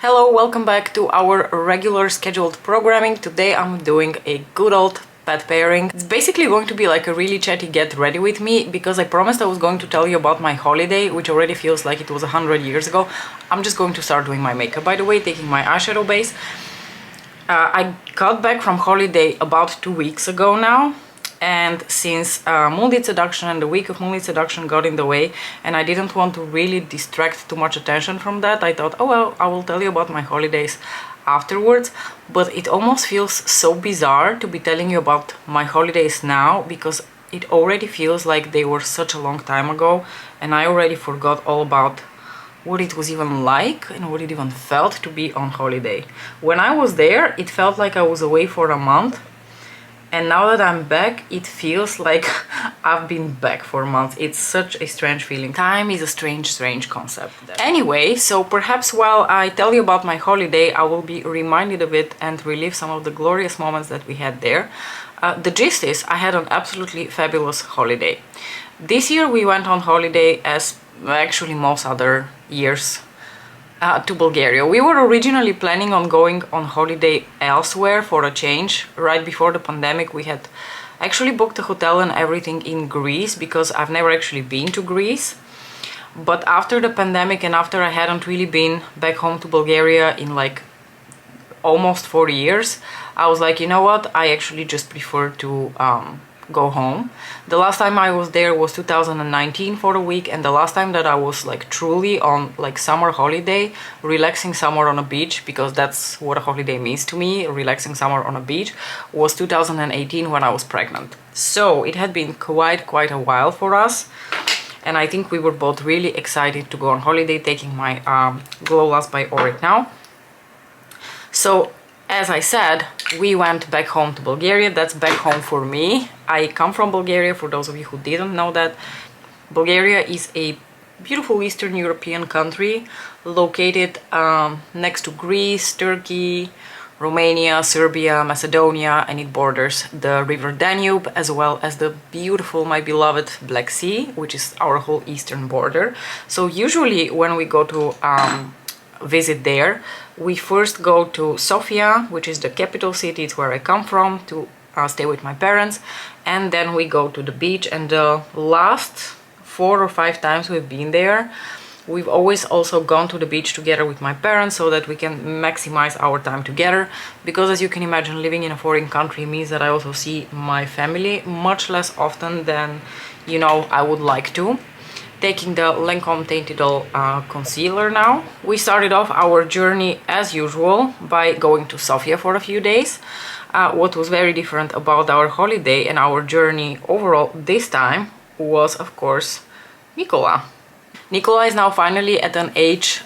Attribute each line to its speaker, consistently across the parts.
Speaker 1: Hello, welcome back to our regular scheduled programming. Today I'm doing a good old pet pairing. It's basically going to be like a really chatty get ready with me because I promised I was going to tell you about my holiday, which already feels like it was 100 years ago. I'm just going to start doing my makeup, by the way, taking my eyeshadow base. I got back from holiday about 2 weeks ago now. And since Moonlit Seduction and the week of Moonlit Seduction got in the way and I didn't want to really distract too much attention from that, I thought, oh well, I will tell you about my holidays afterwards. But it almost feels so bizarre to be telling you about my holidays now because it already feels like they were such a long time ago and I already forgot all about what it was even like and what it even felt to be on holiday. When I was there, it felt like I was away for a month. And now that I'm back, it feels like I've been back for months. It's such a strange feeling. Time is a strange concept. Anyway, so perhaps while I tell you about my holiday, I will be reminded of it and relive some of the glorious moments that we had there. The gist is, I had an absolutely fabulous holiday. This year we went on holiday as actually most other years to Bulgaria. We were originally planning on going on holiday elsewhere for a change. Right before the pandemic we had actually booked a hotel and everything in Greece because I've never actually been to Greece. But after the pandemic and after I hadn't really been back home to Bulgaria in like almost 4 years, I was like, you know what, I actually just prefer to go home. The last time I was there was 2019 for a week, and the last time that I was like truly on like summer holiday, relaxing somewhere on a beach, because that's what a holiday means to me, relaxing somewhere on a beach, was 2018 when I was pregnant. So it had been quite a while for us, and I think we were both really excited to go on holiday, taking my Glow Last by Auric now. So as I said, we went back home to Bulgaria. That's back home for me. I come from Bulgaria, for those of you who didn't know that. Bulgaria is a beautiful Eastern European country located next to Greece, Turkey, Romania, Serbia, Macedonia, and it borders the river Danube as well as the beautiful, my beloved Black Sea, which is our whole eastern border. So usually when we go to visit there, we first go to Sofia, which is the capital city, it's where I come from, to stay with my parents, and then we go to the beach. And the last 4 or 5 times we've been there, we've always also gone to the beach together with my parents so that we can maximize our time together, because as you can imagine, living in a foreign country means that I also see my family much less often than, you know, I would like to. Taking the Lancome Tainted Doll concealer now. We started off our journey as usual by going to Sofia for a few days. What was very different about our holiday and our journey overall this time was, of course, Nicola. Nicola is now finally at an age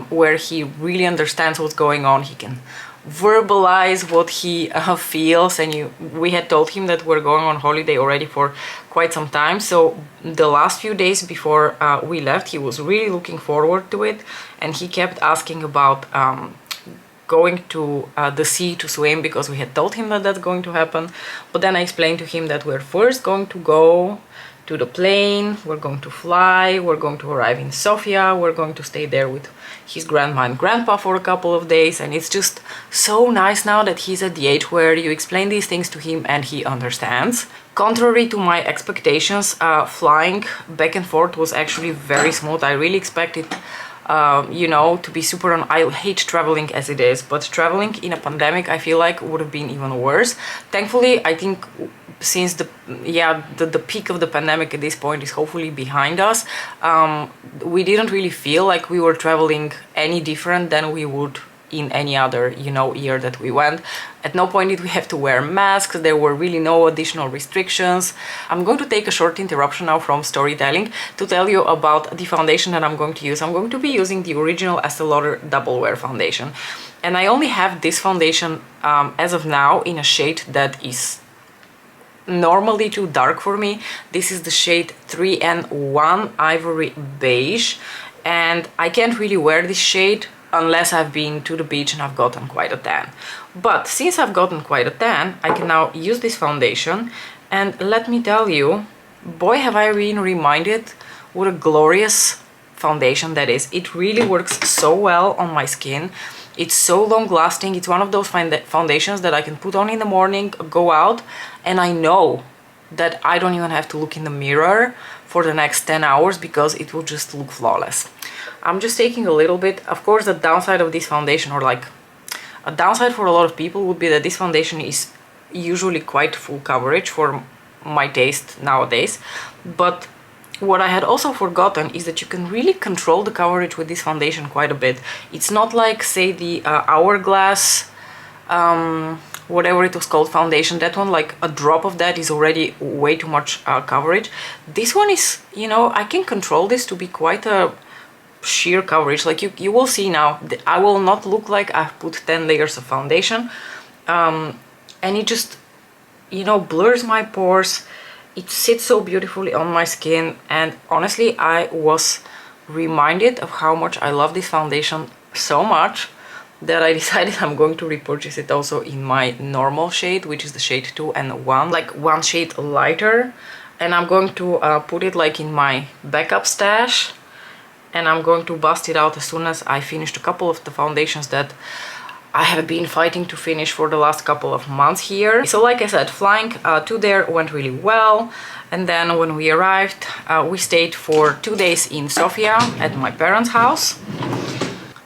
Speaker 1: where he really understands what's going on. He can verbalize what he feels, and we had told him that we're going on holiday already for quite some time. So the last few days before we left, he was really looking forward to it, and he kept asking about going to the sea to swim, because we had told him that that's going to happen. But then I explained to him that we're first going to go to the plane, we're going to fly, we're going to arrive in Sofia, we're going to stay there with his grandma and grandpa for a couple of days, and it's just so nice now that he's at the age where you explain these things to him and he understands. Contrary to my expectations, flying back and forth was actually very smooth. I really expected you know, to be super on. I hate traveling as it is, but traveling in a pandemic I feel like would have been even worse. Thankfully, I think since the peak of the pandemic at this point is hopefully behind us, we didn't really feel like we were traveling any different than we would in any other, you know, year that we went. At no point did we have to wear masks. There were really no additional restrictions. I'm going to take a short interruption now from storytelling to tell you about the foundation that I'm going to use. I'm going to be using the original Estee Lauder Double Wear foundation, and I only have this foundation as of now in a shade that is normally too dark for me. This is the shade 3N1 Ivory Beige, and I can't really wear this shade unless I've been to the beach and I've gotten quite a tan. But since I've gotten quite a tan, I can now use this foundation, and let me tell you, boy have I been reminded what a glorious foundation that is. It really works so well on my skin. It's so long lasting. It's one of those foundations that I can put on in the morning, go out, and I know that I don't even have to look in the mirror for the next 10 hours because it will just look flawless. I'm just taking a little bit. Of course, the downside of this foundation, or like a downside for a lot of people, would be that this foundation is usually quite full coverage for my taste nowadays. But what I had also forgotten is that you can really control the coverage with this foundation quite a bit. It's not like, say, the Hourglass, whatever it was called, foundation. That one, like a drop of that is already way too much coverage. This one is, you know, I can control this to be quite a sheer coverage. Like you will see now, I will not look like I've put 10 layers of foundation. And it just, you know, blurs my pores. It sits so beautifully on my skin, and honestly I was reminded of how much I love this foundation so much that I decided I'm going to repurchase it also in my normal shade, which is the shade 2 and 1, like one shade lighter. And I'm going to put it like in my backup stash, and I'm going to bust it out as soon as I finished a couple of the foundations that I have been fighting to finish for the last couple of months here. So like I said, flying to there went really well. And then when we arrived, we stayed for 2 days in Sofia at my parents' house.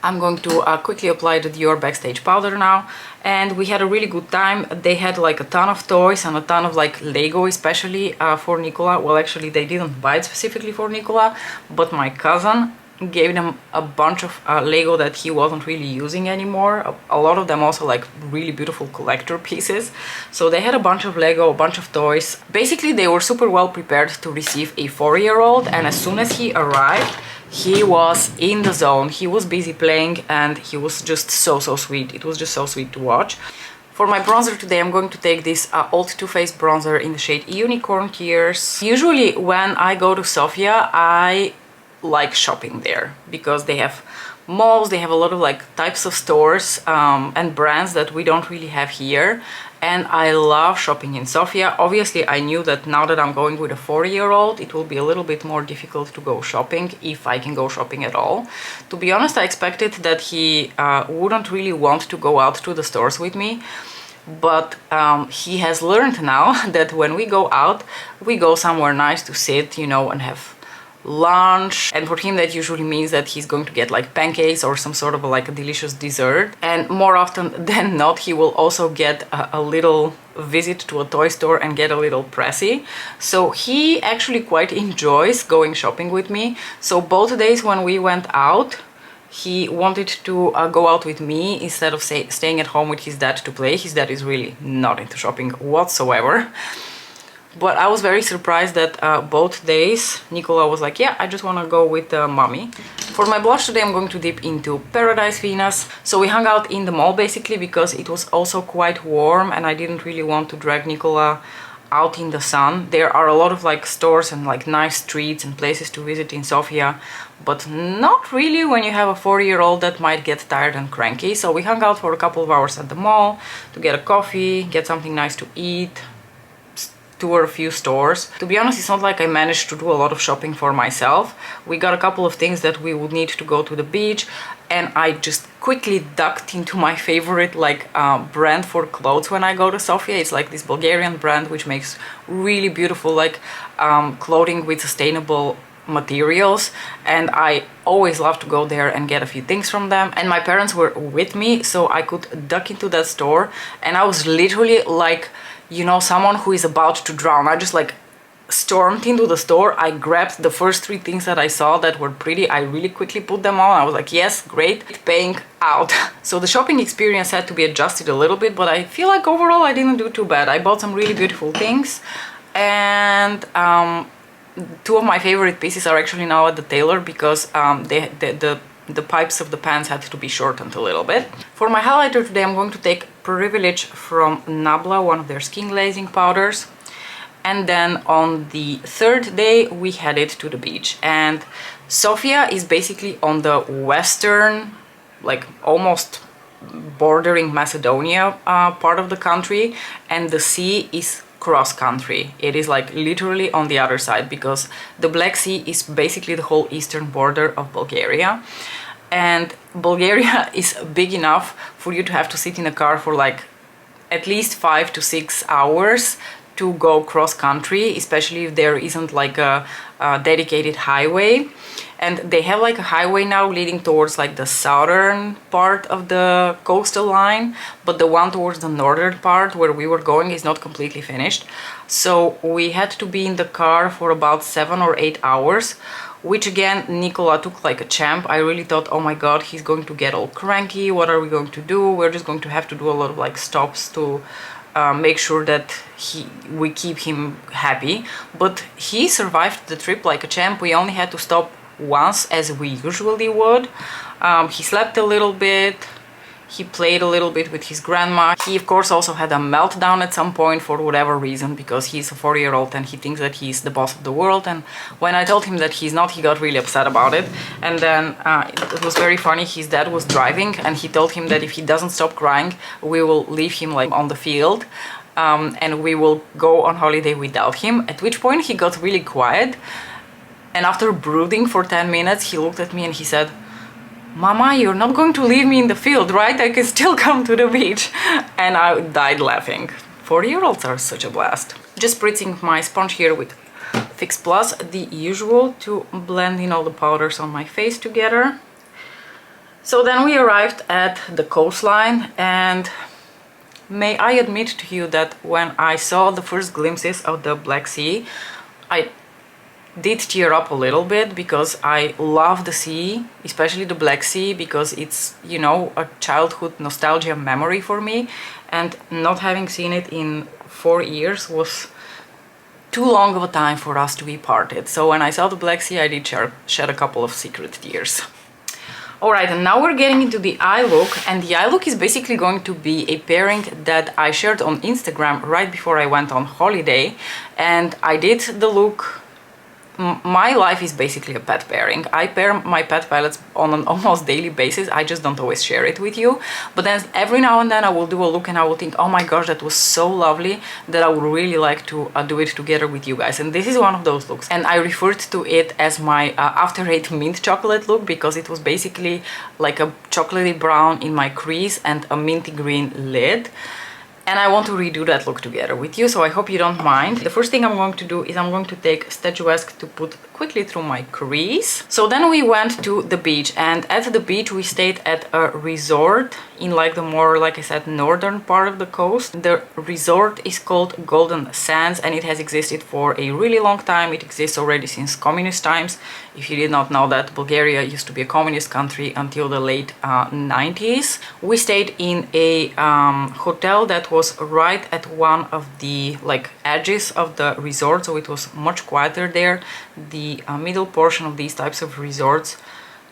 Speaker 1: I'm going to quickly apply the Dior Backstage powder now. And we had a really good time. They had like a ton of toys and a ton of like Lego, especially for Nicola. Well, actually they didn't buy it specifically for Nicola, but my cousin gave them a bunch of Lego that he wasn't really using anymore. A lot of them also like really beautiful collector pieces. So they had a bunch of Lego, a bunch of toys. Basically they were super well prepared to receive a 4-year-old, and as soon as he arrived, he was in the zone. He was busy playing and he was just so sweet. It was just so sweet to watch. For my bronzer today, I'm going to take this old Too Faced bronzer in the shade Unicorn Tears. Usually when I go to Sofia, I like shopping there because they have malls, they have a lot of like types of stores and brands that we don't really have here, and I love shopping in Sofia. Obviously I knew that now that I'm going with a 4-year-old, it will be a little bit more difficult to go shopping, if I can go shopping at all. To be honest, I expected that he wouldn't really want to go out to the stores with me, but he has learned now that when we go out, we go somewhere nice to sit, you know, and have lunch. And for him that usually means that he's going to get like pancakes or some sort of like a delicious dessert, and more often than not he will also get a little visit to a toy store and get a little pressy. So he actually quite enjoys going shopping with me. So both days when we went out, he wanted to go out with me instead of staying at home with his dad to play. His dad is really not into shopping whatsoever. But I was very surprised that both days Nicola was like, yeah, I just want to go with mommy. For my blush today, I'm going to dip into Paradise Venus. So we hung out in the mall basically because it was also quite warm and I didn't really want to drag Nicola out in the sun. There are a lot of like stores and like nice streets and places to visit in Sofia, but not really when you have a 4-year-old that might get tired and cranky. So we hung out for a couple of hours at the mall to get a coffee, get something nice to eat, tour a few stores. To be honest, it's not like I managed to do a lot of shopping for myself. We got a couple of things that we would need to go to the beach, and I just quickly ducked into my favorite like brand for clothes when I go to Sofia. It's like this Bulgarian brand which makes really beautiful like clothing with sustainable materials, and I always love to go there and get a few things from them. And my parents were with me, so I could duck into that store, and I was literally like, you know, someone who is about to drown. I just like stormed into the store. I grabbed the first 3 things that I saw that were pretty. I really quickly put them on. I was like, yes, great, paying out. So the shopping experience had to be adjusted a little bit, but I feel like overall I didn't do too bad. I bought some really beautiful things, and 2 of my favorite pieces are actually now at the tailor because the pipes of the pants had to be shortened a little bit. For my highlighter today, I'm going to take Privilege from Nabla, one of their skin glazing powders. And then on the 3rd day, we headed to the beach. And Sofia is basically on the western, like almost bordering Macedonia part of the country, and the sea is cross country. It is like literally on the other side, because the Black Sea is basically the whole eastern border of Bulgaria. And Bulgaria is big enough for you to have to sit in a car for like at least 5 to 6 hours to go cross country, especially if there isn't like a dedicated highway. And they have like a highway now leading towards like the southern part of the coastal line, but the one towards the northern part where we were going is not completely finished. So we had to be in the car for about 7 or 8 hours, which again, Nicola took like a champ. I really thought, oh my god, he's going to get all cranky. What are we going to do? We're just going to have to do a lot of like stops to make sure that we keep him happy. But he survived the trip like a champ. We only had to stop once, as we usually would. He slept a little bit, he played a little bit with his grandma. He of course also had a meltdown at some point for whatever reason, because he's a 4-year-old and he thinks that he's the boss of the world, and when I told him that he's not, he got really upset about it. And then it was very funny, his dad was driving and he told him that if he doesn't stop crying, we will leave him like on the field, and we will go on holiday without him, at which point he got really quiet. And after brooding for 10 minutes, he looked at me and he said, "Mama, you're not going to leave me in the field, right? I can still come to the beach." And I died laughing. 4-year-olds are such a blast. Just spritzing my sponge here with Fix Plus, the usual, to blend in all the powders on my face together. So then we arrived at the coastline, and may I admit to you that when I saw the first glimpses of the Black Sea, I did tear up a little bit, because I love the sea, especially the Black Sea, because it's, you know, a childhood nostalgia memory for me, and not having seen it in 4 years was too long of a time for us to be parted. So when I saw the Black Sea, I did shed a couple of secret tears. Alright, and now we're getting into the eye look, and the eye look is basically going to be a pairing that I shared on Instagram right before I went on holiday, and I did the look. My life is basically a pet pairing. I pair my pet palettes on an almost daily basis. I just don't always share it with you. But then every now and then I will do a look and I will think, oh my gosh, that was so lovely, that I would really like to do it together with you guys. And this is one of those looks. And I referred to it as my After 8 mint chocolate look, because it was basically like a chocolatey brown in my crease and a minty green lid. And I want to redo that look together with you, so I hope you don't mind. The first thing I'm going to do is I'm going to take Statuesque to put quickly through my crease. So then we went to the beach, and at the beach we stayed at a resort in like the more, like I said, northern part of the coast. The resort is called Golden Sands, and it has existed for a really long time. It exists already since communist times. If you did not know that, Bulgaria used to be a communist country until the late 90s. We stayed in a hotel that was right at one of the like edges of the resort, so it was much quieter there. The middle portion of these types of resorts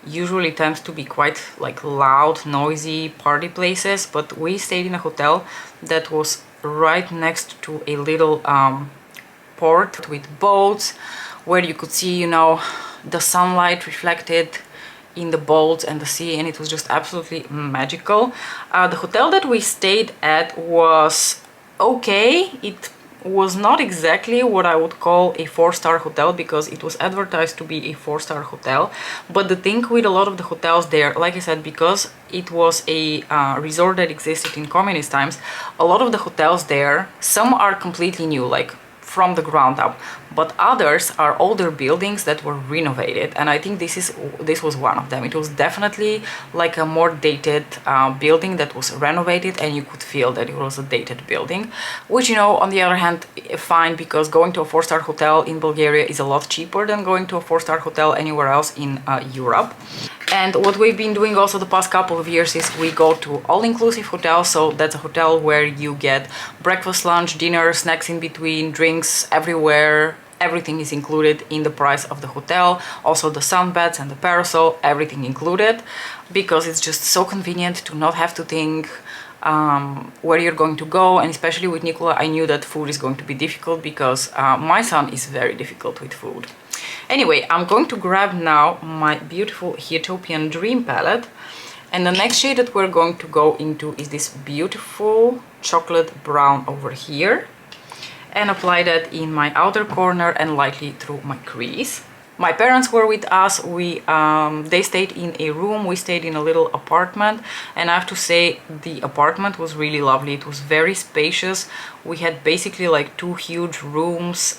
Speaker 1: usually tend to be quite like loud, noisy party places, but we stayed in a hotel that was right next to a little port with boats, where you could see, you know, the sunlight reflected in the boats and the sea, and it was just absolutely magical. The hotel that we stayed at was okay. It was not exactly what I would call a 4-star hotel, because it was advertised to be a 4-star hotel. But the thing with a lot of the hotels there, like I said, because it was a resort that existed in communist times, a lot of the hotels there, some are completely new, like from the ground up, but others are older buildings that were renovated, and I think this was one of them. It was definitely like a more dated building that was renovated, and you could feel that it was a dated building, which, you know, on the other hand, fine, because going to a 4-star hotel in Bulgaria is a lot cheaper than going to a 4-star hotel anywhere else in Europe. And what we've been doing also the past couple of years is we go to all-inclusive hotels. So that's a hotel where you get breakfast, lunch, dinner, snacks in between, drinks everywhere. Everything is included in the price of the hotel. Also the sunbeds and the parasol, everything included, because it's just so convenient to not have to think where you're going to go. And especially with Nicola, I knew that food is going to be difficult, because my son is very difficult with food. Anyway, I'm going to grab now my beautiful Huetopian Dream palette, and the next shade that we're going to go into is this beautiful chocolate brown over here. and apply that in my outer corner and lightly through my crease. My parents were with us. They stayed in a room, we stayed in a little apartment, and I have to say the apartment was really lovely. It was very spacious. We had basically like two huge rooms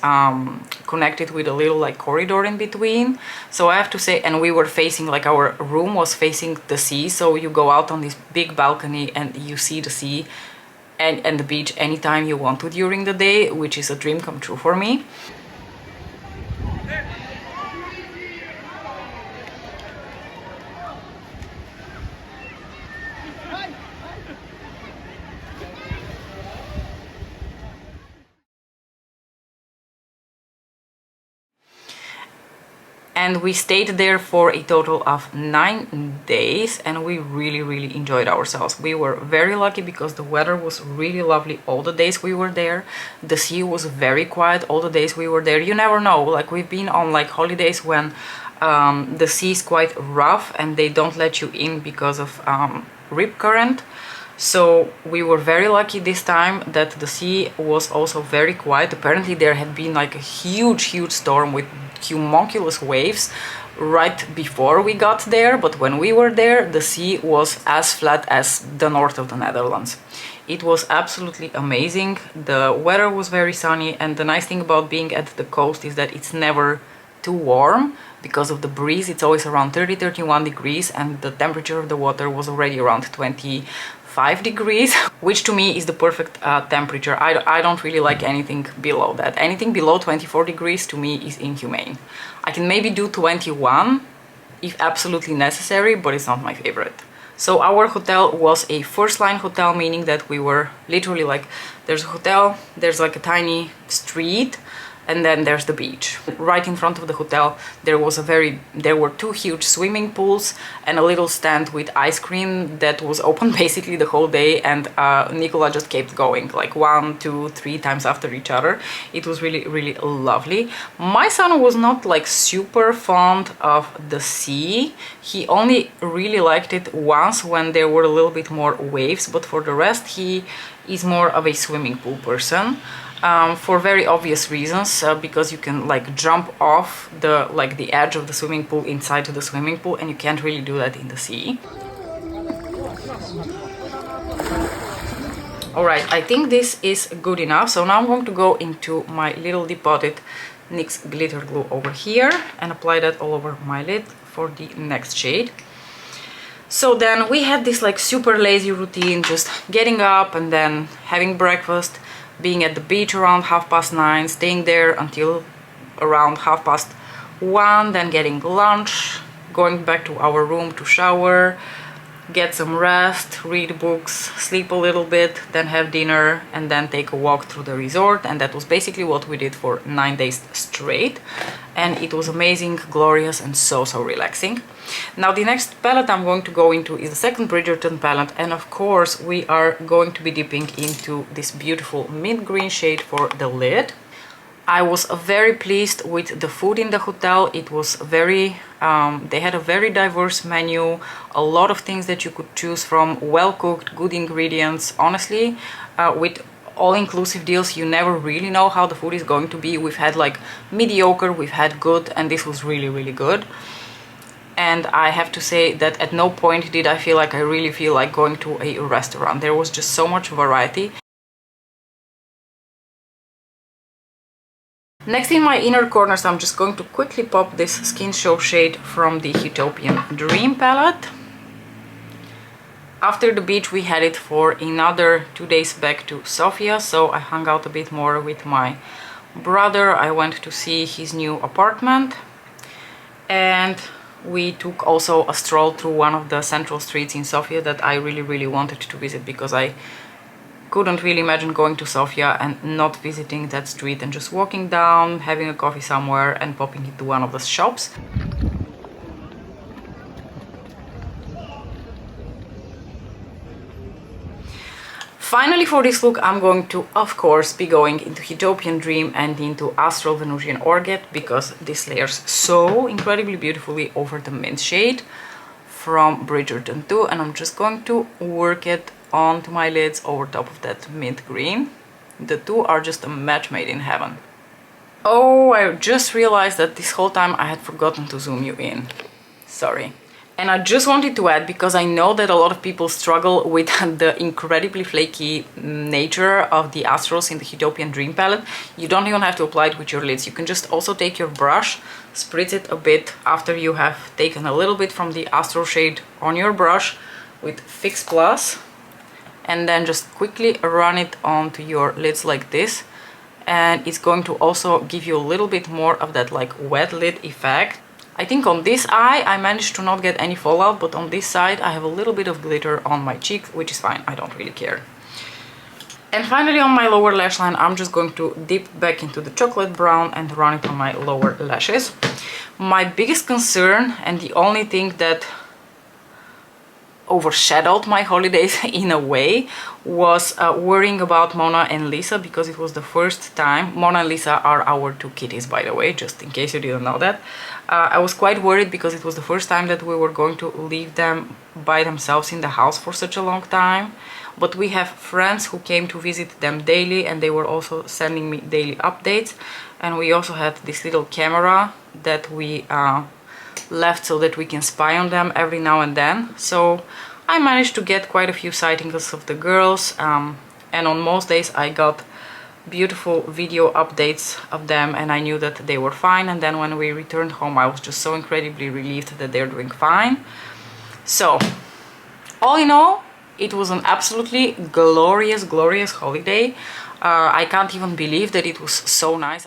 Speaker 1: connected with a little like corridor in between. So I have to say, and we were facing, like our room was facing the sea, so you go out on this big balcony and you see the sea and the beach anytime you want to during the day, which is a dream come true for me. And we stayed there for a total of 9 days, and we really enjoyed ourselves. We were very lucky because the weather was really lovely all the days we were there. The sea was very quiet all the days we were there. You never know, like we've been on like holidays when the sea is quite rough and they don't let you in because of rip current. So we were very lucky this time that the sea was also very quiet. Apparently there had been like a huge storm with humongous waves right before we got there, but when we were there the sea was as flat as the north of the Netherlands. It was absolutely amazing. The weather was very sunny, and the nice thing about being at the coast is that it's never too warm because of the breeze. It's always around 30-31 degrees, and the temperature of the water was already around 25 degrees, which to me is the perfect temperature. I don't really like anything below that. Anything below 24 degrees to me is inhumane. I can maybe do 21 if absolutely necessary, but it's not my favorite. So our hotel was a first line hotel, meaning that we were literally like, there's a hotel, there's like a tiny street, and then there's the beach. Right in front of the hotel there were two huge swimming pools and a little stand with ice cream that was open basically the whole day, and Nicola just kept going like 1, 2, 3 times after each other. It was really lovely. My son was not like super fond of the sea. He only really liked it once when there were a little bit more waves, but for the rest he is more of a swimming pool person. For very obvious reasons, because you can like jump off the edge of the swimming pool inside the swimming pool, and you can't really do that in the sea. Alright, I think this is good enough. So now I'm going to go into my little depotted NYX glitter glue over here and apply that all over my lid for the next shade. So then we had this like super lazy routine, just getting up and then having breakfast, being at the beach around 9:30, staying there until around 1:30, then getting lunch, going back to our room to shower, get some rest, read books, sleep a little bit, then have dinner, and then take a walk through the resort. And that was basically what we did for 9 days straight, and it was amazing, glorious, and so relaxing. Now the next palette I'm going to go into is the second Bridgerton palette, and of course we are going to be dipping into this beautiful mint green shade for the lid. I was very pleased with the food in the hotel. It was very, they had a very diverse menu, a lot of things that you could choose from, well cooked, good ingredients. Honestly, with all-inclusive deals you never really know how the food is going to be. We've had like mediocre, we've had good, and this was really good. And I have to say that at no point did I feel like I really feel like going to a restaurant. There was just so much variety. Next in my inner corners, I'm just going to quickly pop this Skin Show shade from the Huetopian Dream palette. After the beach we headed for another 2 days back to Sofia, so I hung out a bit more with my brother. I went to see his new apartment, and we took also a stroll through one of the central streets in Sofia that I really wanted to visit, because I couldn't really imagine going to Sofia and not visiting that street and just walking down, having a coffee somewhere and popping into one of the shops. Finally, for this look I'm going to, of course, be going into Huetopian Dream and into Astral Venusian Orchid, because this layers so incredibly beautifully over the mint shade from Bridgerton 2, and I'm just going to work it onto my lids over top of that mint green. The two are just a match made in heaven. Oh, I just realized that this whole time I had forgotten to zoom you in. Sorry. And I just wanted to add, because I know that a lot of people struggle with the incredibly flaky nature of the Astrals in the Huetopian Dream Palette, you don't even have to apply it with your lids. You can just also take your brush, spritz it a bit after you have taken a little bit from the Astral shade on your brush with Fix Plus, and then just quickly run it onto your lids like this. And it's going to also give you a little bit more of that like wet lid effect. I think on this eye I managed to not get any fallout, but on this side I have a little bit of glitter on my cheek, which is fine, I don't really care. And finally on my lower lash line I'm just going to dip back into the chocolate brown and run it on my lower lashes. My biggest concern, and the only thing that overshadowed my holidays in a way, was worrying about Mona and Lisa, because it was the first time. Mona and Lisa are our two kitties, by the way, just in case you didn't know that. I was quite worried because it was the first time that we were going to leave them by themselves in the house for such a long time. But we have friends who came to visit them daily, and they were also sending me daily updates. And we also had this little camera that we left so that we can spy on them every now and then. So I managed to get quite a few sightings of the girls, and on most days I got beautiful video updates of them, and I knew that they were fine. And then when we returned home I was just so incredibly relieved that they're doing fine. So all in all, it was an absolutely glorious holiday. I can't even believe that it was so nice.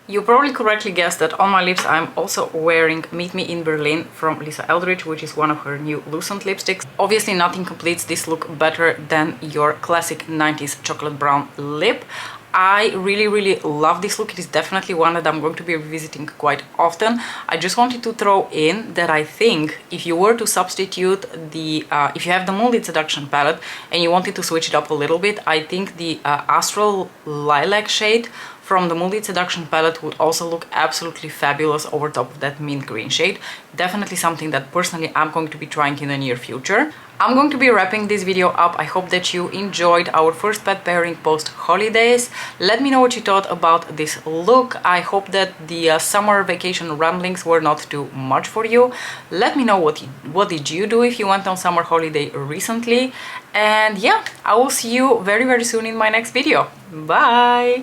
Speaker 1: You probably correctly guessed that on my lips I'm also wearing Meet Me in Berlin from Lisa Eldridge, which is one of her new Lucent lipsticks. Obviously nothing completes this look better than your classic 90s chocolate brown lip. I really love this look. It is definitely one that I'm going to be revisiting quite often. I just wanted to throw in that I think if you were to substitute the, if you have the Moonlit Seduction palette and you wanted to switch it up a little bit, I think the Astral Lilac shade from the Moonlit Seduction palette would also look absolutely fabulous over top of that mint green shade. Definitely something that personally I'm going to be trying in the near future. I'm going to be wrapping this video up. I hope that you enjoyed our first pet pairing post holidays. Let me know what you thought about this look. I hope that the summer vacation ramblings were not too much for you. Let me know what did you do if you went on summer holiday recently. And yeah, I will see you very soon in my next video. Bye!